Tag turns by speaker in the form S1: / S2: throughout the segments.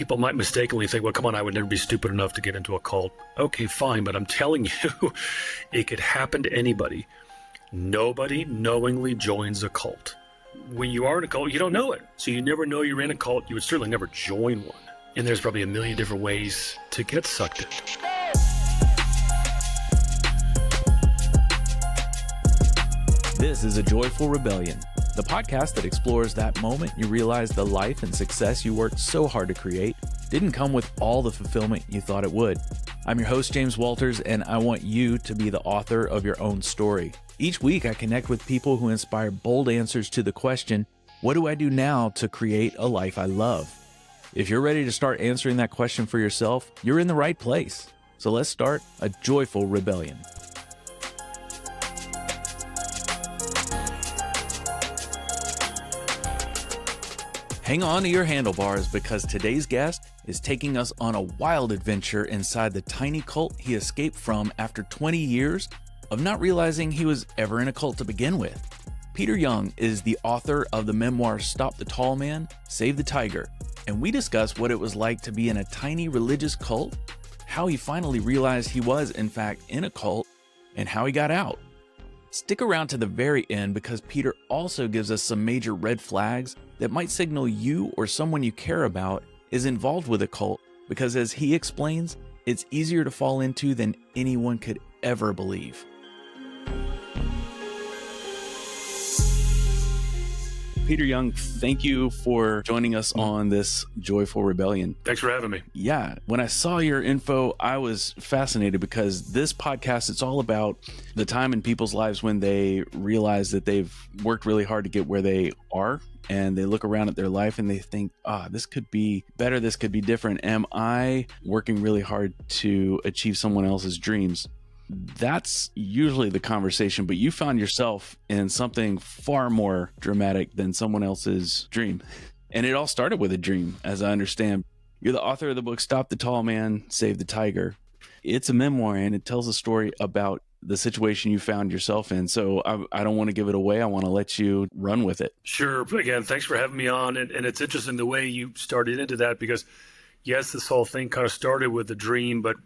S1: people might mistakenly think, well, come on, I would never be stupid enough to get into a cult. Okay, fine, but I'm telling you, it could happen to anybody. Nobody knowingly joins a cult. When you are in a cult, you don't know it. So you never know you're in a cult. You would certainly never join one. And there's probably a million different ways to get sucked in.
S2: This is A Joyful Rebellion, the podcast that explores that moment you realize the life and success you worked so hard to create didn't come with all the fulfillment you thought it would. I'm your host, James Walters, and I want you to be the author of your own story. Each week, I connect with people who inspire bold answers to the question, what do I do now to create a life I love? If you're ready to start answering that question for yourself, you're in the right place. So let's start a joyful rebellion. Hang on to your handlebars because today's guest is taking us on a wild adventure inside the tiny cult he escaped from after 20 years of not realizing he was ever in a cult to begin with. Peter Young is the author of the memoir Stop the Tall Man, Save the Tiger, and we discuss what it was like to be in a tiny religious cult, how he finally realized he was in fact in a cult, and how he got out. Stick around to the very end because Peter also gives us some major red flags that might signal you or someone you care about is involved with a cult, because as he explains, it's easier to fall into than anyone could ever believe. Peter Young, thank you for joining us on this Joyful Rebellion.
S1: Thanks for having me.
S2: Yeah, when I saw your info, I was fascinated because this podcast, it's all about the time in people's lives when they realize that they've worked really hard to get where they are, and they look around at their life and they think, this could be better, this could be different. Am I working really hard to achieve someone else's dreams? That's usually the conversation, but you found yourself in something far more dramatic than someone else's dream. And it all started with a dream, as I understand. You're the author of the book, Stop the Tall Man, Save the Tiger. It's a memoir, and it tells a story about the situation you found yourself in. So I don't want to give it away. I want to let you run with it.
S1: Sure. Again, thanks for having me on. And it's interesting the way you started into that, because yes, this whole thing kind of started with a dream, but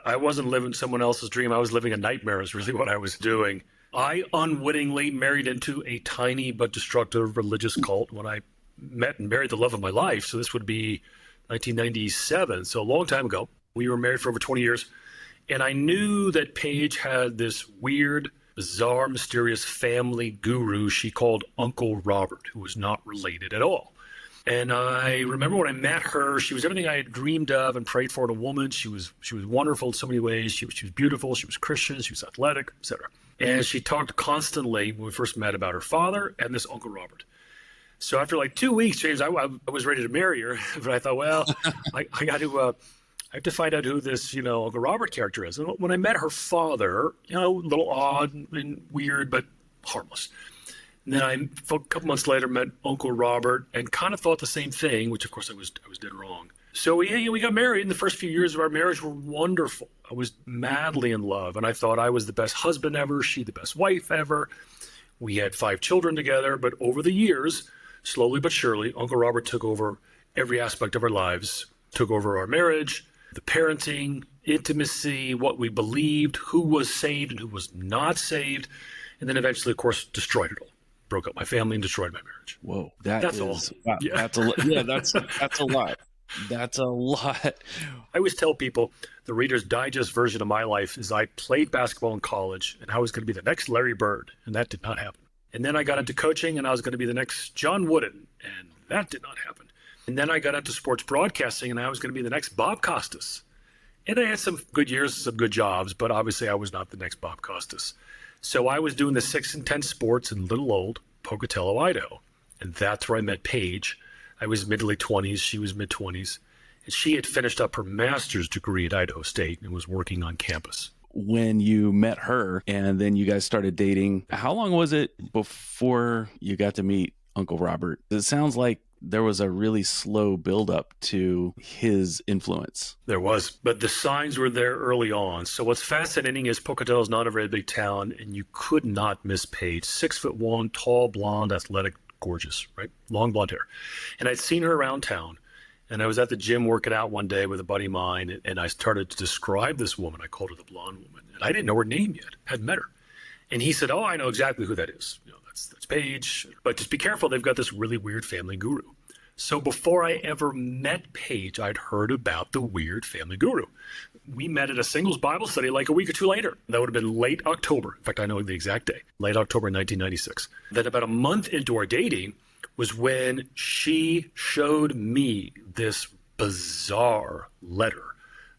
S1: I wasn't living someone else's dream. I was living a nightmare is really what I was doing. I unwittingly married into a tiny but destructive religious cult when I met and married the love of my life. So this would be 1997, so a long time ago. We were married for over 20 years. And I knew that Paige had this weird, bizarre, mysterious family guru she called Uncle Robert, who was not related at all. And I remember when I met her, she was everything I had dreamed of and prayed for in a woman. She was wonderful in so many ways. She was beautiful. She was Christian. She was athletic, etc. And she talked constantly when we first met about her father and this Uncle Robert. So after like 2 weeks, James, I was ready to marry her, but I thought, well, I have to find out who this, Uncle Robert character is. And when I met her father, a little odd and weird, but harmless. And then a couple months later, met Uncle Robert and kind of thought the same thing, which of course I was dead wrong. So we got married, and the first few years of our marriage were wonderful. I was madly in love, and I thought I was the best husband ever, she the best wife ever. We had 5 children together, but over the years, slowly but surely, Uncle Robert took over every aspect of our lives, took over our marriage, the parenting, intimacy, what we believed, who was saved and who was not saved, and then eventually, of course, destroyed it all. Broke up my family and destroyed my marriage.
S2: Whoa,
S1: that's all.
S2: Wow, yeah. That's a lot. That's a lot.
S1: I always tell people the Reader's Digest version of my life is I played basketball in college and I was going to be the next Larry Bird, and that did not happen. And then I got into coaching and I was going to be the next John Wooden, and that did not happen. And then I got into sports broadcasting and I was going to be the next Bob Costas. And I had some good years, some good jobs, but obviously I was not the next Bob Costas. So I was doing the 6 and 10 sports in little old Pocatello, Idaho. And that's where I met Paige. I was mid-to-late 20s. She was mid-20s. And she had finished up her master's degree at Idaho State and was working on campus.
S2: When you met her and then you guys started dating, how long was it before you got to meet Uncle Robert? It sounds like there was a really slow buildup to his influence.
S1: There was, but the signs were there early on. So what's fascinating is Pocatello is not a very big town, and you could not miss Paige. 6'1", tall, blonde, athletic, gorgeous, right? Long blonde hair. And I'd seen her around town, And I was at the gym working out one day with a buddy of mine, and I started to describe this woman. I called her the blonde woman. And I didn't know her name yet, hadn't met her. And he said, oh, I know exactly who that is. That's Paige. But just be careful, they've got this really weird family guru. So before I ever met Paige, I'd heard about the weird family guru. We met at a singles Bible study like a week or two later. That would have been late October. In fact, I know the exact day, late October 1996. Then about a month into our dating was when she showed me this bizarre letter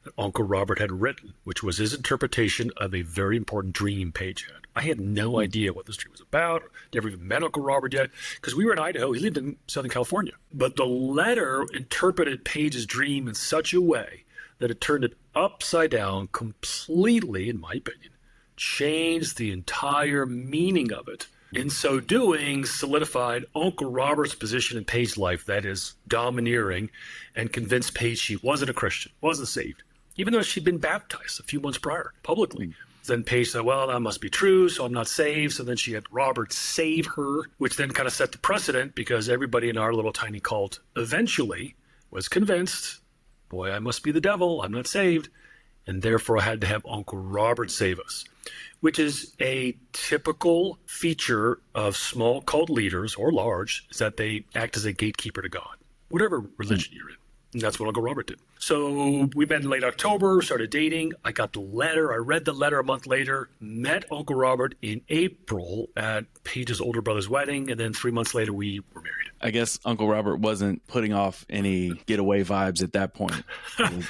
S1: that Uncle Robert had written, which was his interpretation of a very important dream Paige had. I had no idea what this dream was about, never even met Uncle Robert yet, because we were in Idaho. He lived in Southern California. But the letter interpreted Paige's dream in such a way that it turned it upside down completely, in my opinion, changed the entire meaning of it. In so doing, solidified Uncle Robert's position in Paige's life, that is, domineering, and convinced Paige she wasn't a Christian, wasn't saved, even though she'd been baptized a few months prior, publicly. Then Paige said, well, that must be true, so I'm not saved. So then she had Robert save her, which then kind of set the precedent because everybody in our little tiny cult eventually was convinced, boy, I must be the devil, I'm not saved, and therefore I had to have Uncle Robert save us, which is a typical feature of small cult leaders, or large, is that they act as a gatekeeper to God, whatever religion you're in. And that's what Uncle Robert did. So we met in late October, started dating. I got the letter. I read the letter a month later, met Uncle Robert in April at Paige's older brother's wedding, and then 3 months later, we were married.
S2: I guess Uncle Robert wasn't putting off any getaway vibes at that point.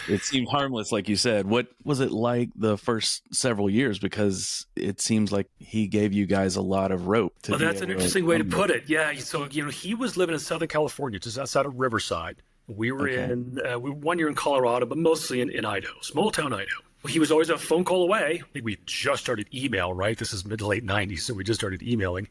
S2: It seemed harmless, like you said. What was it like the first several years? Because it seems like he gave you guys a lot of rope.
S1: Well, that's an interesting way to put it. Yeah, so, he was living in Southern California, just outside of Riverside. We were in 1 year in Colorado, but mostly in Idaho, small town Idaho. He was always a phone call away. I think we just started email, right? This is mid to late 90s, so we just started emailing.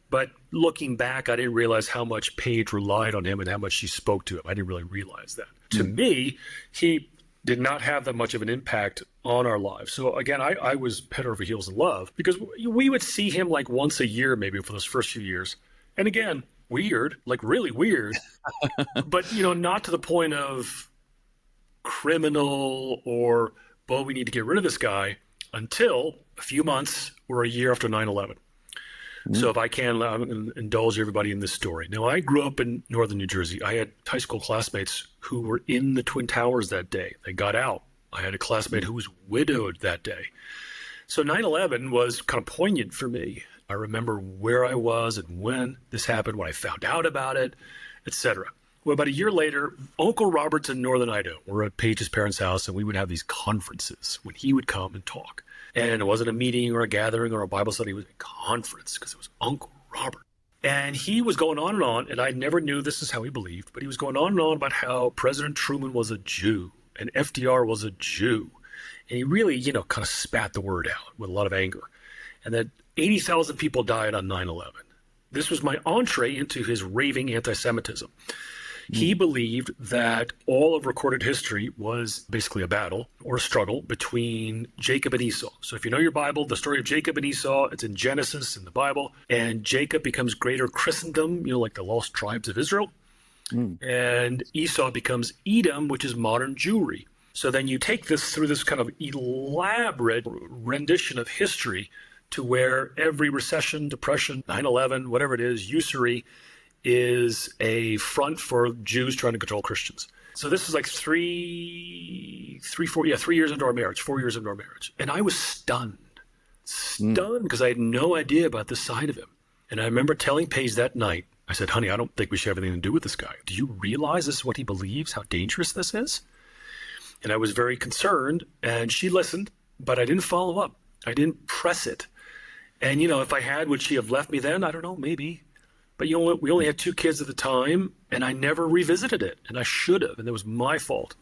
S1: But looking back, I didn't realize how much Paige relied on him and how much she spoke to him. I didn't really realize that. To me, he did not have that much of an impact on our lives. So again, I was head over heels in love because we would see him like once a year, maybe for those first few years. And again, weird, like really weird, but not to the point of criminal or, well, we need to get rid of this guy until a few months or a year after 9/11. So if I can, I'm going to indulge everybody in this story. Now, I grew up in northern New Jersey. I had high school classmates who were in the Twin Towers that day. They got out. I had a classmate who was widowed that day. So 9/11 was kind of poignant for me. I remember where I was and when this happened, when I found out about it, etc. Well, about a year later, Uncle Robert's in northern Idaho. We're at Paige's parents' house, and we would have these conferences when he would come and talk. And it wasn't a meeting or a gathering or a Bible study. It was a conference because it was Uncle Robert. And he was going on, and I never knew this is how he believed, but he was going on about how President Truman was a Jew and FDR was a Jew. And he really, kind of spat the word out with a lot of anger. And that 80,000 people died on 9/11. This was my entree into his raving anti-Semitism. He believed that all of recorded history was basically a battle or a struggle between Jacob and Esau. So if you know your Bible, the story of Jacob and Esau, it's in Genesis in the Bible. And Jacob becomes greater Christendom, like the lost tribes of Israel. And Esau becomes Edom, which is modern Jewry. So then you take this through this kind of elaborate rendition of history to where every recession, depression, 9/11, whatever it is, usury, is a front for Jews trying to control Christians. So this is like 3 years into our marriage, 4 years into our marriage. And I was stunned because I had no idea about this side of him. And I remember telling Paige that night, I said, honey, I don't think we should have anything to do with this guy. Do you realize this is what he believes, how dangerous this is? And I was very concerned, and she listened, but I didn't follow up. I didn't press it. And, if I had, would she have left me then? I don't know, maybe. But, we only had 2 kids at the time, and I never revisited it. And I should have, and it was my fault.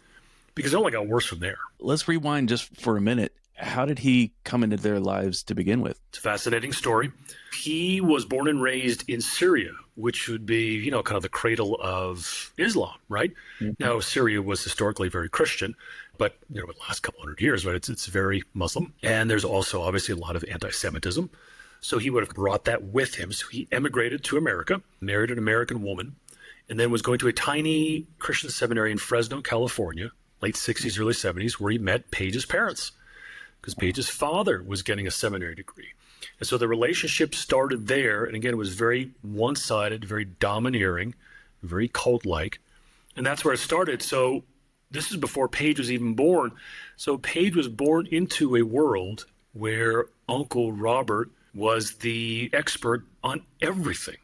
S1: Because it only got worse from there.
S2: Let's rewind just for a minute. How did he come into their lives to begin with?
S1: It's a fascinating story. He was born and raised in Syria, which would be, kind of the cradle of Islam, right? Now, Syria was historically very Christian, but, the last couple hundred years, right, it's very Muslim. And there's also obviously a lot of anti-Semitism. So he would have brought that with him. So he emigrated to America, married an American woman, and then was going to a tiny Christian seminary in Fresno, California, late 60s, early 70s, where he met Paige's parents, because Paige's father was getting a seminary degree. And so the relationship started there. And again, it was very one-sided, very domineering, very cult-like. And that's where it started. So this is before Paige was even born. So Paige was born into a world where Uncle Robert was the expert on everything.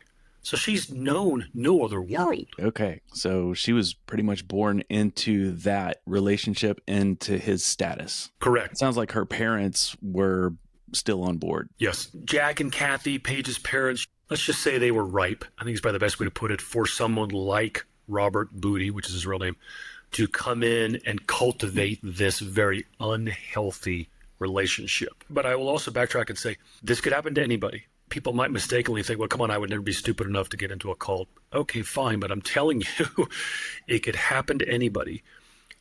S1: So she's known no other world.
S2: Okay. So she was pretty much born into that relationship, into his status.
S1: Correct.
S2: It sounds like her parents were still on board.
S1: Yes. Jack and Kathy, Paige's parents, let's just say they were ripe. I think it's probably the best way to put it, for someone like Robert Booty, which is his real name, to come in and cultivate this very unhealthy relationship. But I will also backtrack and say this could happen to anybody. People might mistakenly think, well, come on, I would never be stupid enough to get into a cult. Okay, fine, but I'm telling you, it could happen to anybody.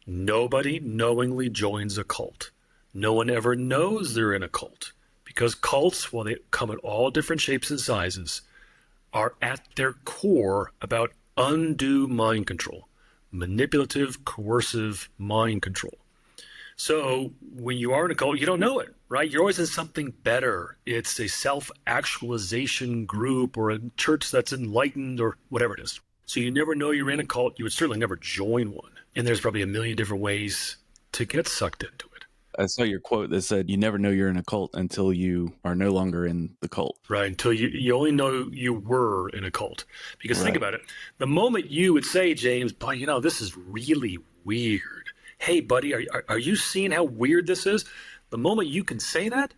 S1: Nobody knowingly joins a cult. No one ever knows they're in a cult, because cults, while they come in all different shapes and sizes, are at their core about undue mind control, manipulative, coercive mind control. So when you are in a cult, you don't know it, right? You're always in something better. It's a self-actualization group or a church that's enlightened or whatever it is. So you never know you're in a cult. You would certainly never join one. And there's probably a million different ways to get sucked into it.
S2: I saw your quote that said, you never know you're in a cult until you are no longer in the cult.
S1: Right, until you only know you were in a cult. Because
S2: Right.
S1: Think about it. The moment you would say, James, boy, this is really weird. Hey, buddy, are you seeing how weird this is? The moment you can say that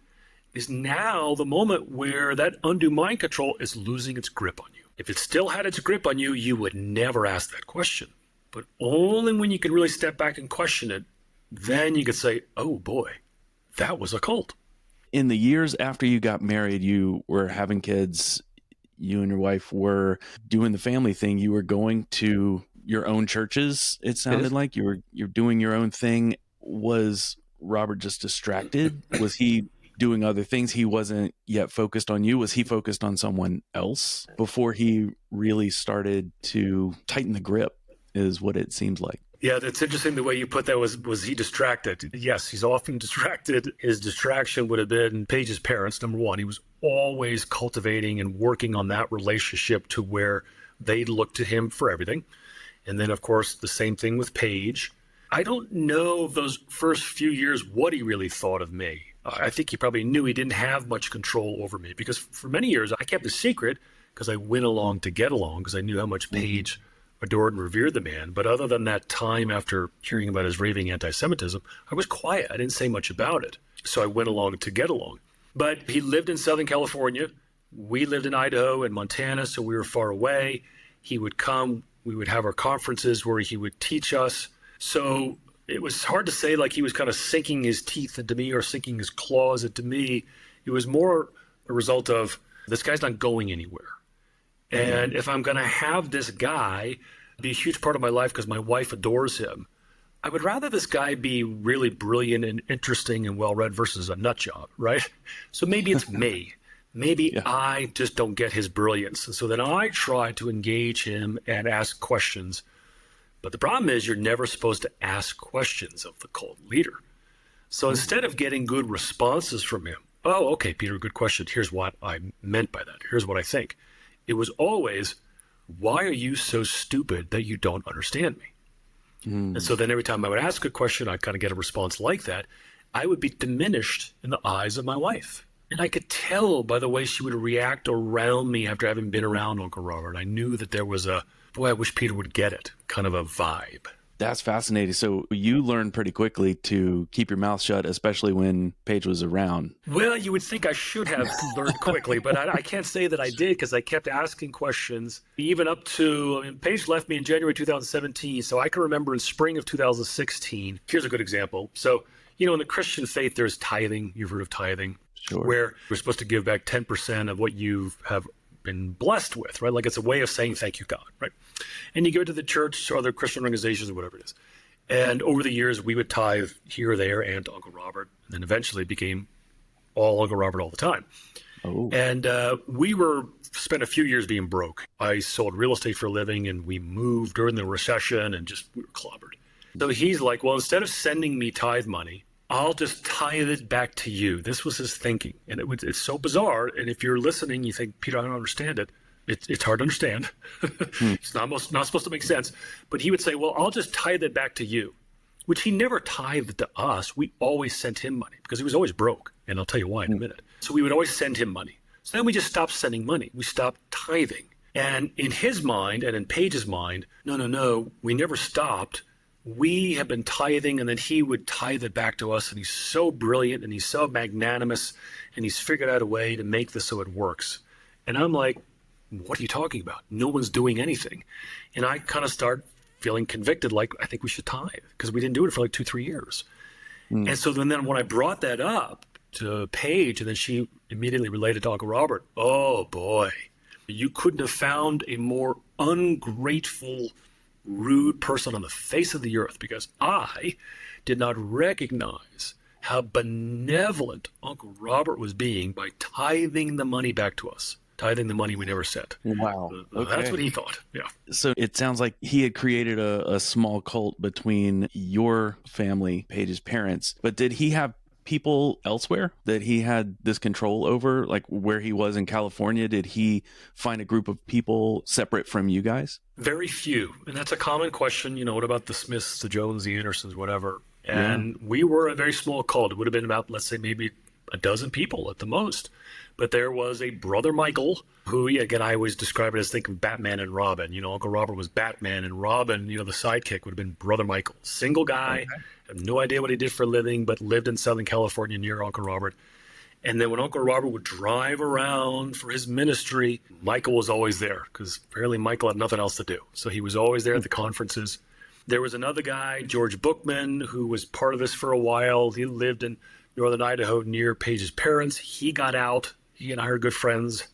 S1: is now the moment where that undue mind control is losing its grip on you. If it still had its grip on you, you would never ask that question. But only when you can really step back and question it, then you could say, oh boy, that was a cult.
S2: In the years after you got married, you were having kids, you and your wife were doing the family thing. You were going to your own churches, it sounded like. You're doing your own thing. Was Robert just distracted? Was he doing other things? He wasn't yet focused on you. Was he focused on someone else before he really started to tighten the grip, is what it seems like.
S1: Yeah, that's interesting the way you put that. Was he distracted? Yes, he's often distracted. His distraction would have been Paige's parents, number one. He was always cultivating and working on that relationship to where they looked to him for everything. And then, of course, the same thing with Paige. I don't know those first few years what he really thought of me. I think he probably knew he didn't have much control over me, because for many years I kept a secret because I went along to get along, because I knew how much Paige adored and revered the man. But other than that time after hearing about his raving anti-Semitism, I was quiet. I didn't say much about it. So I went along to get along. But he lived in Southern California. We lived in Idaho and Montana, so we were far away. He would come. We would have our conferences where he would teach us. So it was hard to say like he was kind of sinking his teeth into me or sinking his claws into me. It was more a result of, this guy's not going anywhere. And if I'm going to have this guy be a huge part of my life because my wife adores him, I would rather this guy be really brilliant and interesting and well-read versus a nut job, right? So maybe it's me. Maybe I just don't get his brilliance. And so then I try to engage him and ask questions. But the problem is you're never supposed to ask questions of the cult leader. So instead of getting good responses from him, oh, okay, Peter, good question. Here's what I meant by that. Here's what I think. It was always, why are you so stupid that you don't understand me? And so then every time I would ask a question, I'd kind of get a response like that. I would be diminished in the eyes of my wife. And I could tell by the way she would react around me after having been around Uncle Robert. I knew that there was a, boy, I wish Peter would get it, kind of a vibe.
S2: That's fascinating. So you learned pretty quickly to keep your mouth shut, especially when Paige was around.
S1: Well, you would think I should have learned quickly, but I can't say that I did, because I kept asking questions even up to, Paige left me in January 2017. So I can remember in spring of 2016. Here's a good example. So, in the Christian faith, there's tithing. You've heard of tithing.
S2: Sure.
S1: Where you're supposed to give back 10% of what you have been blessed with, right? Like it's a way of saying thank you, God, right? And you go to the church or other Christian organizations or whatever it is. And over the years, we would tithe here or there and to Uncle Robert, and then eventually it became all Uncle Robert all the time.
S2: Oh,
S1: And spent a few years being broke. I sold real estate for a living, and we moved during the recession, and we were clobbered. So he's like, well, instead of sending me tithe money, I'll just tithe it back to you. This was his thinking. And it's so bizarre. And if you're listening, you think, Peter, I don't understand it. It's hard to understand. It's not supposed to make sense. But he would say, well, I'll just tithe it back to you, which he never tithed to us. We always sent him money because he was always broke. And I'll tell you why in a minute. So we would always send him money. So then we just stopped sending money. We stopped tithing. And in his mind and in Paige's mind, no, we never stopped. We have been tithing, and then he would tithe it back to us. And he's so brilliant, and he's so magnanimous, and he's figured out a way to make this so it works. And I'm like, what are you talking about? No one's doing anything. And I kind of start feeling convicted, like I think we should tithe, because we didn't do it for like 2-3 years. And so then when I brought that up to Paige, and then she immediately related to Uncle Robert, oh boy, you couldn't have found a more ungrateful, rude person on the face of the earth, because I did not recognize how benevolent Uncle Robert was being by tithing the money back to us. Tithing the money we never sent.
S2: wow. Okay.
S1: That's what he thought. Yeah.
S2: So it sounds like he had created a small cult between your family, Paige's parents. But did he have people elsewhere that he had this control over? Like where he was in California, did he find a group of people separate from you guys?
S1: Very few. And that's a common question. What about the Smiths, the Jones, the Andersons, whatever? And we were a very small cult. It would have been about, let's say, maybe a dozen people at the most. But there was a brother Michael, who, again, I always describe it as thinking Batman and Robin. Uncle Robert was Batman, and Robin, the sidekick, would have been brother Michael. Single guy, have no idea what he did for a living, but lived in Southern California near Uncle Robert. And then when Uncle Robert would drive around for his ministry, Michael was always there, because apparently Michael had nothing else to do. So he was always there at the conferences. There was another guy, George Bookman, who was part of this for a while. He lived in northern Idaho near Paige's parents. He got out. He and I are good friends,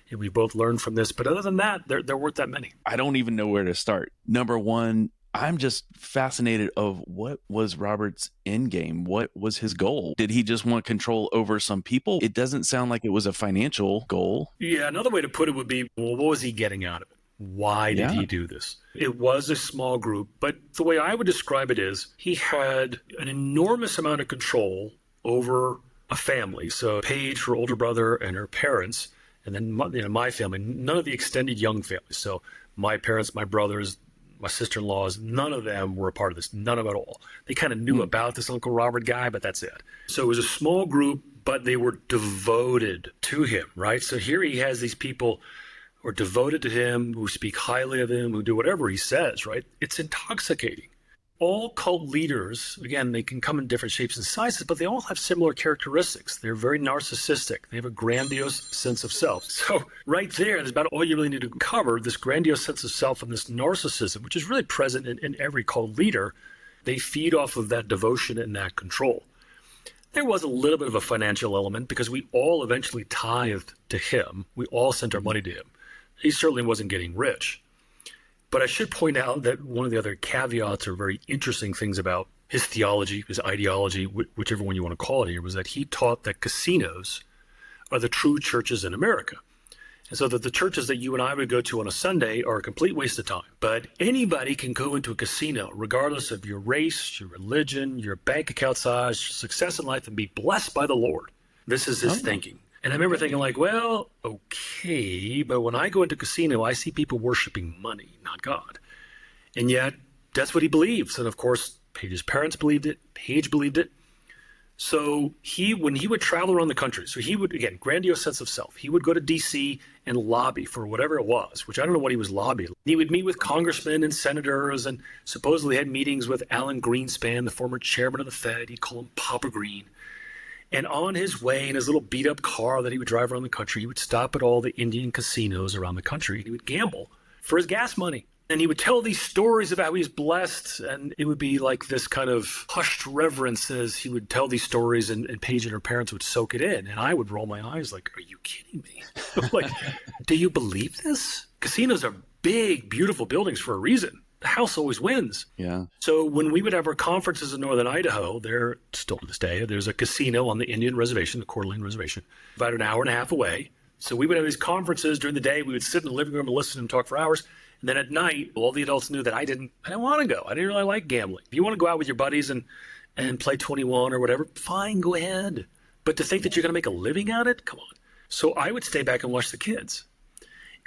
S1: and we both learned from this. But other than that, there weren't that many.
S2: I don't even know where to start. Number one, I'm just fascinated of what was Robert's end game? What was his goal? Did he just want control over some people? It doesn't sound like it was a financial goal.
S1: Yeah, another way to put it would be, well, what was he getting out of it? Why did he do this? It was a small group, but the way I would describe it is he had an enormous amount of control over a family. So Paige, her older brother, and her parents, and then my family, none of the extended young families. So my parents, my brothers, my sister-in-laws, none of them were a part of this, none of it at all. They kind of knew about this Uncle Robert guy, but that's it. So it was a small group, but they were devoted to him, right? So here he has these people who are devoted to him, who speak highly of him, who do whatever he says, right? It's intoxicating. All cult leaders, again, they can come in different shapes and sizes, but they all have similar characteristics. They're very narcissistic. They have a grandiose sense of self. So right there's about all you really need to cover, this grandiose sense of self and this narcissism, which is really present in every cult leader. They feed off of that devotion and that control. There was a little bit of a financial element because we all eventually tithed to him. We all sent our money to him. He certainly wasn't getting rich. But I should point out that one of the other caveats or very interesting things about his theology, his ideology, whichever one you want to call it here, was that he taught that casinos are the true churches in America. And so that the churches that you and I would go to on a Sunday are a complete waste of time. But anybody can go into a casino, regardless of your race, your religion, your bank account size, your success in life, and be blessed by the Lord. This is his thinking. And I remember thinking like, well, okay, but when I go into a casino, I see people worshiping money, not God. And yet, that's what he believes. And of course, Paige's parents believed it. Paige believed it. So when he would travel around the country, so he would, again, grandiose sense of self. He would go to D.C. and lobby for whatever it was, which I don't know what he was lobbying. He would meet with congressmen and senators and supposedly had meetings with Alan Greenspan, the former chairman of the Fed. He'd call him Papa Green. And on his way in his little beat-up car that he would drive around the country, he would stop at all the Indian casinos around the country. He would gamble for his gas money. And he would tell these stories about how he's blessed, and it would be like this kind of hushed reverence as he would tell these stories, and Paige and her parents would soak it in. And I would roll my eyes like, are you kidding me? Like, do you believe this? Casinos are big, beautiful buildings for a reason. the house always wins.
S2: Yeah.
S1: So when we would have our conferences in northern Idaho, there still to this day, there's a casino on the Indian reservation, the Coeur d'Alene reservation, about an hour and a half away. So we would have these conferences during the day. We would sit in the living room and listen and talk for hours. And then at night, all the adults knew that I didn't want to go. I didn't really like gambling. If you want to go out with your buddies and play 21 or whatever, fine, go ahead. But to think that you're going to make a living at it, come on. So I would stay back and watch the kids.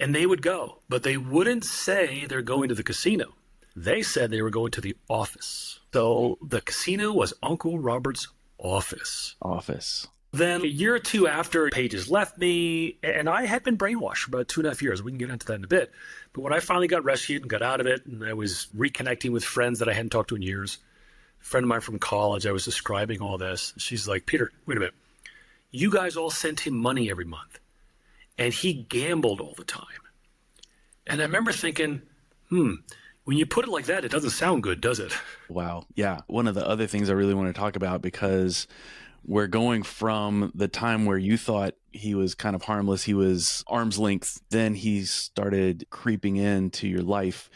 S1: And they would go, but they wouldn't say they're going to the casino. They said they were going to the office. So the casino was Uncle Robert's office. Then a year or two after, Pages left me, and I had been brainwashed for about 2.5 years. We can get into that in a bit. But when I finally got rescued and got out of it, and I was reconnecting with friends that I hadn't talked to in years, a friend of mine from college, I was describing all this. She's like, Peter, wait a minute. You guys all sent him money every month, and he gambled all the time. And I remember thinking, when you put it like that, it doesn't sound good, does it?
S2: Wow. Yeah. One of the other things I really want to talk about, because we're going from the time where you thought he was kind of harmless, he was arm's length, then he started creeping into your life.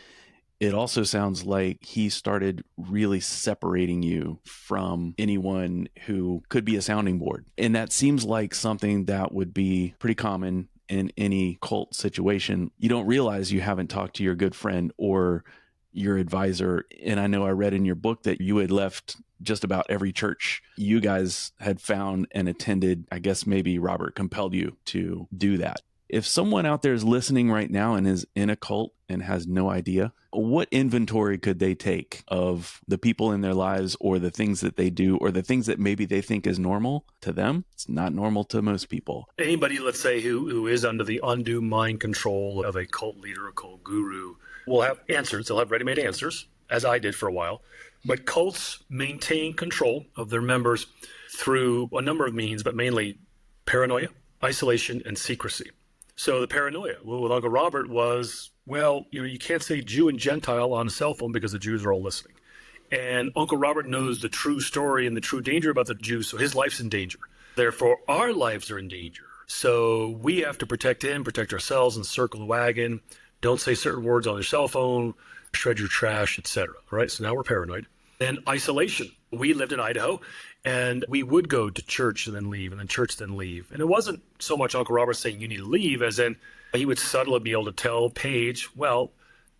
S2: It also sounds like he started really separating you from anyone who could be a sounding board. And that seems like something that would be pretty common in any cult situation. You don't realize you haven't talked to your good friend or your advisor. And I know I read in your book that you had left just about every church you guys had found and attended. I guess maybe Robert compelled you to do that. If someone out there is listening right now and is in a cult and has no idea, what inventory could they take of the people in their lives or the things that they do or the things that maybe they think is normal to them? It's not normal to most people.
S1: Anybody, let's say, who is under the undue mind control of a cult leader, a cult guru, will have answers. They'll have ready-made answers, as I did for a while. But cults maintain control of their members through a number of means, but mainly paranoia, isolation, and secrecy. So the paranoia with Uncle Robert was, well, you can't say Jew and Gentile on a cell phone because the Jews are all listening. And Uncle Robert knows the true story and the true danger about the Jews, so his life's in danger. Therefore, our lives are in danger. So we have to protect him, protect ourselves, and circle the wagon. Don't say certain words on your cell phone, shred your trash, etc. Right? So now we're paranoid. And isolation. We lived in Idaho, and we would go to church and then leave, and then church then leave. And it wasn't so much Uncle Robert saying you need to leave, as in he would subtly be able to tell Paige, well,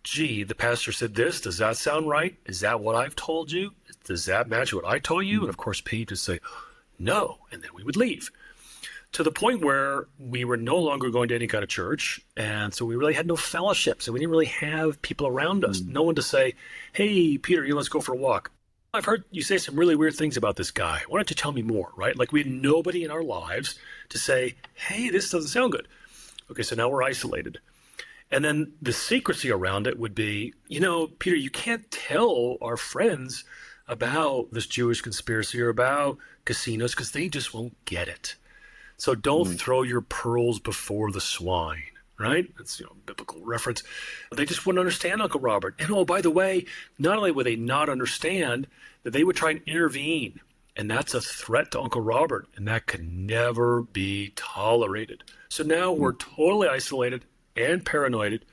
S1: gee, the pastor said this. Does that sound right? Is that what I've told you? Does that match what I told you? And of course, Paige would say, no. And then we would leave. To the point where we were no longer going to any kind of church. And so we really had no fellowship. So we didn't really have people around us. No one to say, hey, Peter, let's go for a walk. I've heard you say some really weird things about this guy. Why don't you tell me more, right? Like we had nobody in our lives to say, hey, this doesn't sound good. Okay, so now we're isolated. And then the secrecy around it would be, Peter, you can't tell our friends about this Jewish conspiracy or about casinos because they just won't get it. So don't throw your pearls before the swine, right? That's a biblical reference. They just wouldn't understand Uncle Robert. And oh, by the way, not only would they not understand, that they would try and intervene. And that's a threat to Uncle Robert, and that could never be tolerated. So now we're totally isolated and paranoid,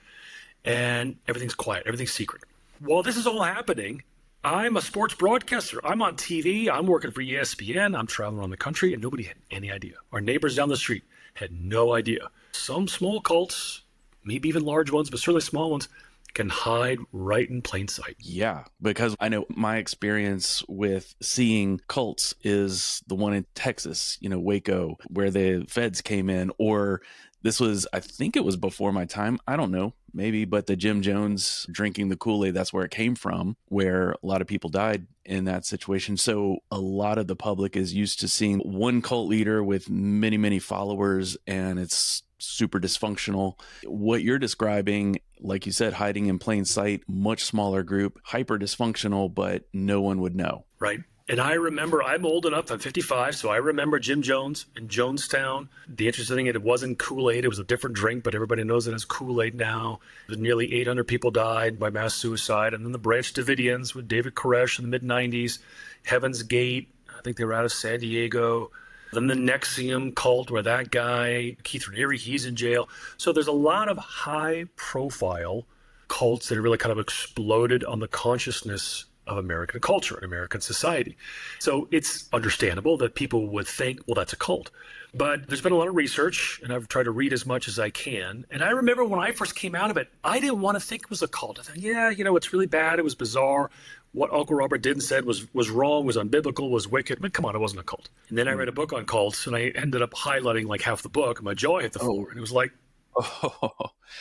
S1: and everything's quiet, everything's secret. While this is all happening, I'm a sports broadcaster. I'm on TV. I'm working for ESPN. I'm traveling around the country, and nobody had any idea. Our neighbors down the street had no idea. Some small cults, maybe even large ones, but certainly small ones, can hide right in plain sight.
S2: Yeah, because I know my experience with seeing cults is the one in Texas, Waco, where the feds came in, or this was, I think it was before my time. I don't know, maybe, but the Jim Jones drinking the Kool-Aid, that's where it came from, where a lot of people died in that situation. So a lot of the public is used to seeing one cult leader with many, many followers, and it's super dysfunctional. What you're describing, like you said, hiding in plain sight, much smaller group, hyper dysfunctional, but no one would know.
S1: Right. And I remember, I'm old enough, I'm 55, so I remember Jim Jones in Jonestown. The interesting thing, it wasn't Kool-Aid, it was a different drink, but everybody knows it as Kool-Aid now. Nearly 800 people died by mass suicide. And then the Branch Davidians with David Koresh in the mid-90s, Heaven's Gate, I think they were out of San Diego. Then the Nexium cult, where that guy, Keith Raniere, he's in jail. So there's a lot of high-profile cults that really kind of exploded on the consciousness of American culture and American society. So it's understandable that people would think, well, that's a cult. But there's been a lot of research, and I've tried to read as much as I can. And I remember when I first came out of it, I didn't want to think it was a cult. I thought, yeah, it's really bad. It was bizarre. What Uncle Robert did and said was wrong, was unbiblical, was wicked. But come on, it wasn't a cult. And then I read a book on cults, and I ended up highlighting like half the book, and my jaw hit the floor. And it was like,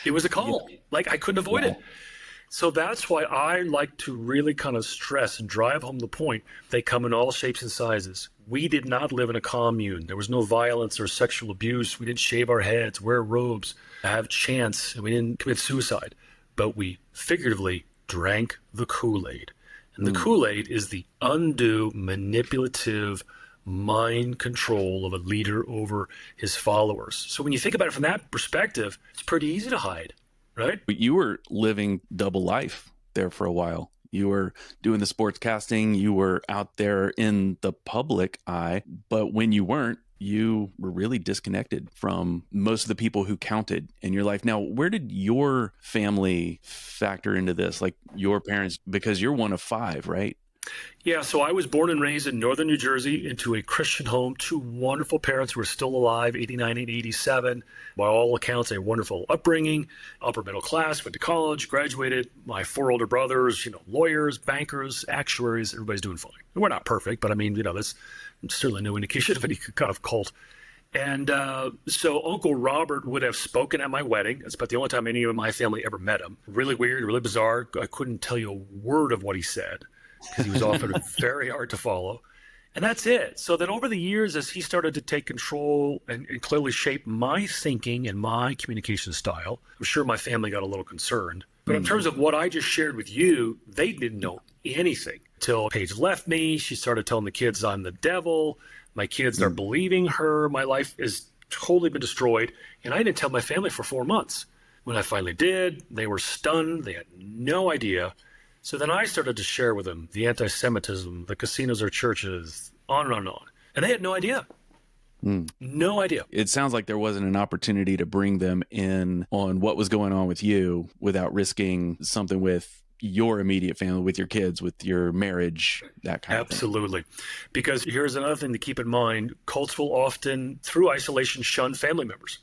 S1: it was a cult. Like I couldn't avoid it. So that's why I like to really kind of stress and drive home the point. They come in all shapes and sizes. We did not live in a commune. There was no violence or sexual abuse. We didn't shave our heads, wear robes, have chants, and we didn't commit suicide. But we figuratively drank the Kool-Aid. And the Kool-Aid is the undue, manipulative mind control of a leader over his followers. So when you think about it from that perspective, it's pretty easy to hide. Right?
S2: But you were living double life there for a while. You were doing the sportscasting. You were out there in the public eye. But when you weren't, you were really disconnected from most of the people who counted in your life. Now, where did your family factor into this? Like your parents, because you're one of 5, right?
S1: Yeah, so I was born and raised in northern New Jersey into a Christian home. 2 wonderful parents who are still alive, 89 and 87. By all accounts, a wonderful upbringing, upper middle class, went to college, graduated. My 4 older brothers, lawyers, bankers, actuaries, everybody's doing fine. We're not perfect, but I mean, that's certainly no indication of any kind of cult. And so Uncle Robert would have spoken at my wedding. That's about the only time any of my family ever met him. Really weird, really bizarre. I couldn't tell you a word of what he said, because he was often very hard to follow. And that's it. So then over the years, as he started to take control and clearly shape my thinking and my communication style, I'm sure my family got a little concerned. But in terms of what I just shared with you, they didn't know anything until Paige left me. She started telling the kids I'm the devil. My kids are believing her. My life has totally been destroyed. And I didn't tell my family for 4 months. When I finally did, they were stunned. They had no idea. So then I started to share with them the anti-Semitism, the casinos are churches, on and on and on. And they had no idea. No idea.
S2: It sounds like there wasn't an opportunity to bring them in on what was going on with you without risking something with your immediate family, with your kids, with your marriage, that kind of thing.
S1: Absolutely. Because here's another thing to keep in mind. Cults will often, through isolation, shun family members.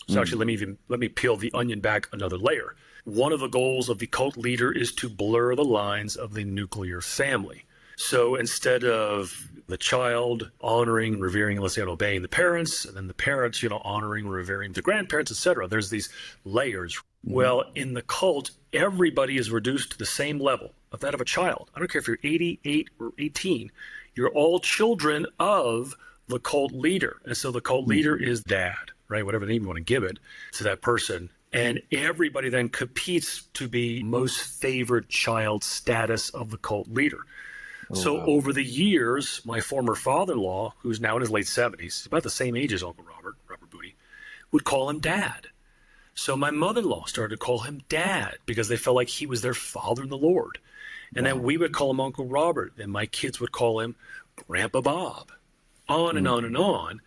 S1: So actually, let me peel the onion back another layer. One of the goals of the cult leader is to blur the lines of the nuclear family. So instead of the child honoring, revering, let's say, and obeying the parents, and then the parents, honoring, revering the grandparents, etc., there's these layers. Well, in the cult, everybody is reduced to the same level of that of a child. I don't care if you're 88 or 18. You're all children of the cult leader. And so the cult leader is dad, right? Whatever name you want to give it to that person. And everybody then competes to be most favored child status of the cult leader. So over the years, my former father-in-law, who's now in his late 70s, about the same age as Uncle Robert Booty, would call him Dad. So my mother-in-law started to call him Dad because they felt like he was their father in the Lord. And then we would call him Uncle Robert, and my kids would call him Grandpa Bob, on and on and on,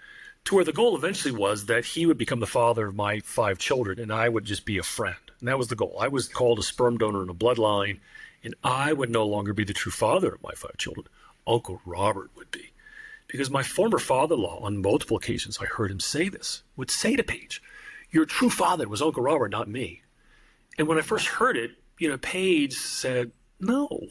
S1: to where the goal eventually was that he would become the father of my 5 children, and I would just be a friend. And that was the goal. I was called a sperm donor in a bloodline, and I would no longer be the true father of my 5 children. Uncle Robert would be. Because my former father-in-law, on multiple occasions, I heard him say this, would say to Paige, your true father was Uncle Robert, not me. And when I first heard it, Paige said, no,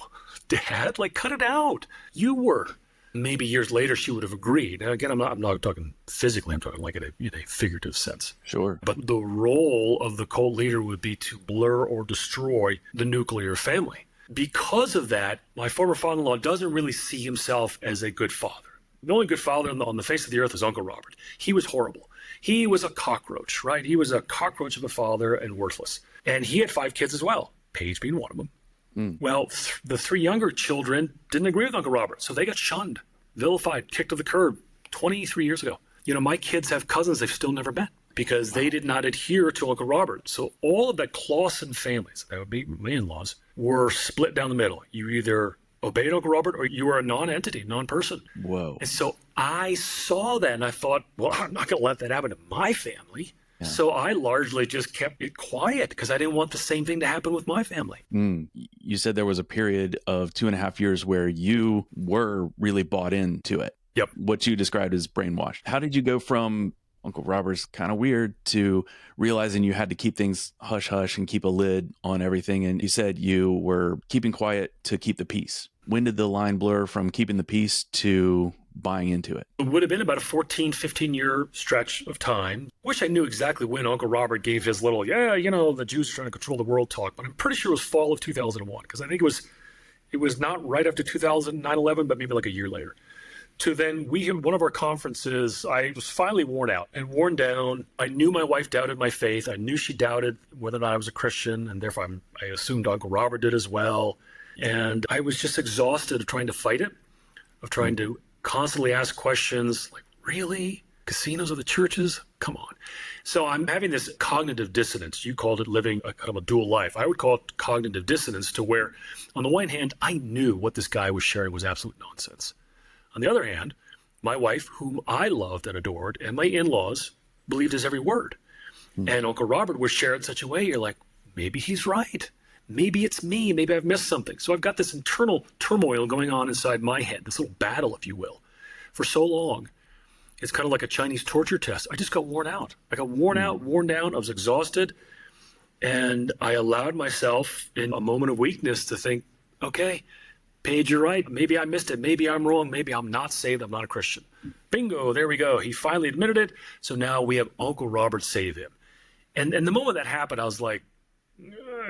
S1: Dad, cut it out. You were. Maybe years later, she would have agreed. Now, again, I'm not talking physically. I'm talking in a figurative sense.
S2: Sure.
S1: But the role of the cult leader would be to blur or destroy the nuclear family. Because of that, my former father-in-law doesn't really see himself as a good father. The only good father on the face of the earth is Uncle Robert. He was horrible. He was a cockroach, right? He was a cockroach of a father and worthless. And he had 5 kids as well, Paige being one of them. Well, the 3 younger children didn't agree with Uncle Robert, so they got shunned, vilified, kicked to the curb 23 years ago. My kids have cousins they've still never met because they did not adhere to Uncle Robert. So all of the Clausen families, that would be my in-laws, were split down the middle. You either obeyed Uncle Robert or you were a non-entity, non-person.
S2: Whoa.
S1: And so I saw that and I thought, well, I'm not going to let that happen to my family. So I largely just kept it quiet because I didn't want the same thing to happen with my family.
S2: You said there was a period of 2.5 years where you were really bought into it.
S1: Yep.
S2: What you described as brainwashed. How did you go from Uncle Robert's kind of weird to realizing you had to keep things hush hush and keep a lid on everything? And you said you were keeping quiet to keep the peace. When did the line blur from keeping the peace to buying into it?
S1: It would have been about a 14, 15-year stretch of time. Wish I knew exactly when Uncle Robert gave his little, the Jews are trying to control the world talk, but I'm pretty sure it was fall of 2001, because I think it was not right after 2009-11, but maybe like a year later. To then, we had one of our conferences, I was finally worn out and worn down. I knew my wife doubted my faith. I knew she doubted whether or not I was a Christian, and therefore I assumed Uncle Robert did as well. And I was just exhausted of trying to fight it, of trying to constantly ask questions like, really? Casinos are the churches? Come on. So I'm having this cognitive dissonance. You called it living a kind of a dual life. I would call it cognitive dissonance, to where, on the one hand, I knew what this guy was sharing was absolute nonsense. On the other hand, my wife, whom I loved and adored, and my in-laws believed his every word. And Uncle Robert was shared in such a way, you're like, maybe he's right. Maybe it's me. Maybe I've missed something. So I've got this internal turmoil going on inside my head, this little battle, if you will, for so long. It's kind of like a Chinese torture test. I just got worn out. I got worn out, worn down. I was exhausted. And I allowed myself in a moment of weakness to think, okay, Paige, you're right. Maybe I missed it. Maybe I'm wrong. Maybe I'm not saved. I'm not a Christian. Bingo. There we go. He finally admitted it. So now we have Uncle Robert save him. And the moment that happened, I was like,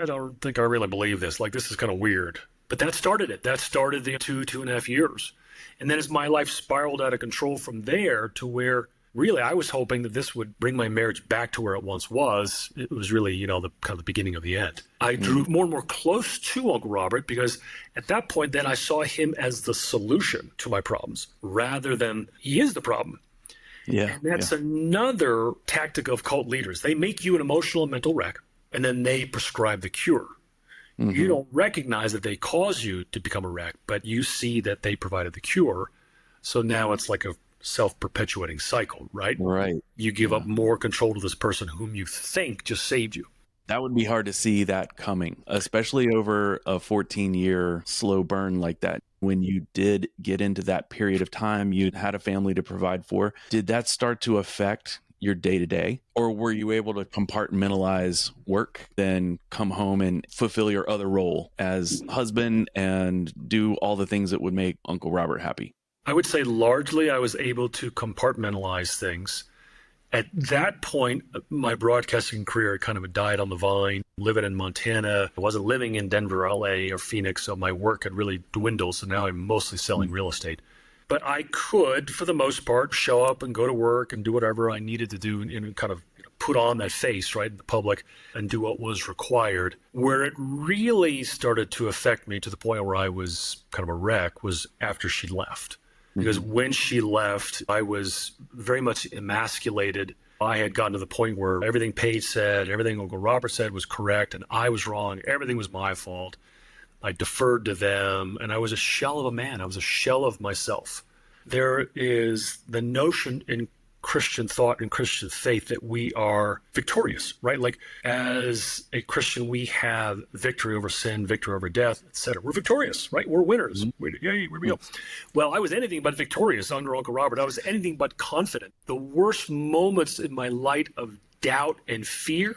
S1: I don't think I really believe this. Like, this is kind of weird. But that started it. That started the 2.5 years. And then as my life spiraled out of control from there, to where really I was hoping that this would bring my marriage back to where it once was. It was really, the kind of the beginning of the end. I drew more and more close to Uncle Robert, because at that point then I saw him as the solution to my problems rather than he is the problem.
S2: Yeah.
S1: And that's another tactic of cult leaders. They make you an emotional and mental wreck, and then they prescribe the cure. You don't recognize that they cause you to become a wreck, but you see that they provided the cure. So now it's like a self-perpetuating cycle, right?
S2: Right.
S1: You give up more control to this person whom you think just saved you.
S2: That would be hard to see that coming, especially over a 14-year slow burn like that. When you did get into that period of time, you had a family to provide for. Did that start to affect your day-to-day? Or were you able to compartmentalize work, then come home and fulfill your other role as husband and do all the things that would make Uncle Robert happy?
S1: I would say largely I was able to compartmentalize things. At that point, my broadcasting career kind of died on the vine. Living in Montana, I wasn't living in Denver, LA, or Phoenix, so my work had really dwindled. So now I'm mostly selling real estate. But I could, for the most part, show up and go to work and do whatever I needed to do and kind of put on that face, right, in the public, and do what was required. Where it really started to affect me to the point where I was kind of a wreck was after she left. Because when she left, I was very much emasculated. I had gotten to the point where everything Paige said, everything Uncle Robert said was correct, and I was wrong. Everything was my fault. I deferred to them, and I was a shell of a man. I was a shell of myself. There is the notion in Christian thought and Christian faith that we are victorious, right? Like, as a Christian, we have victory over sin, victory over death, etc. We're victorious, right? We're winners. Yay, here we go. Well, I was anything but victorious under Uncle Robert. I was anything but confident. The worst moments in my light of doubt and fear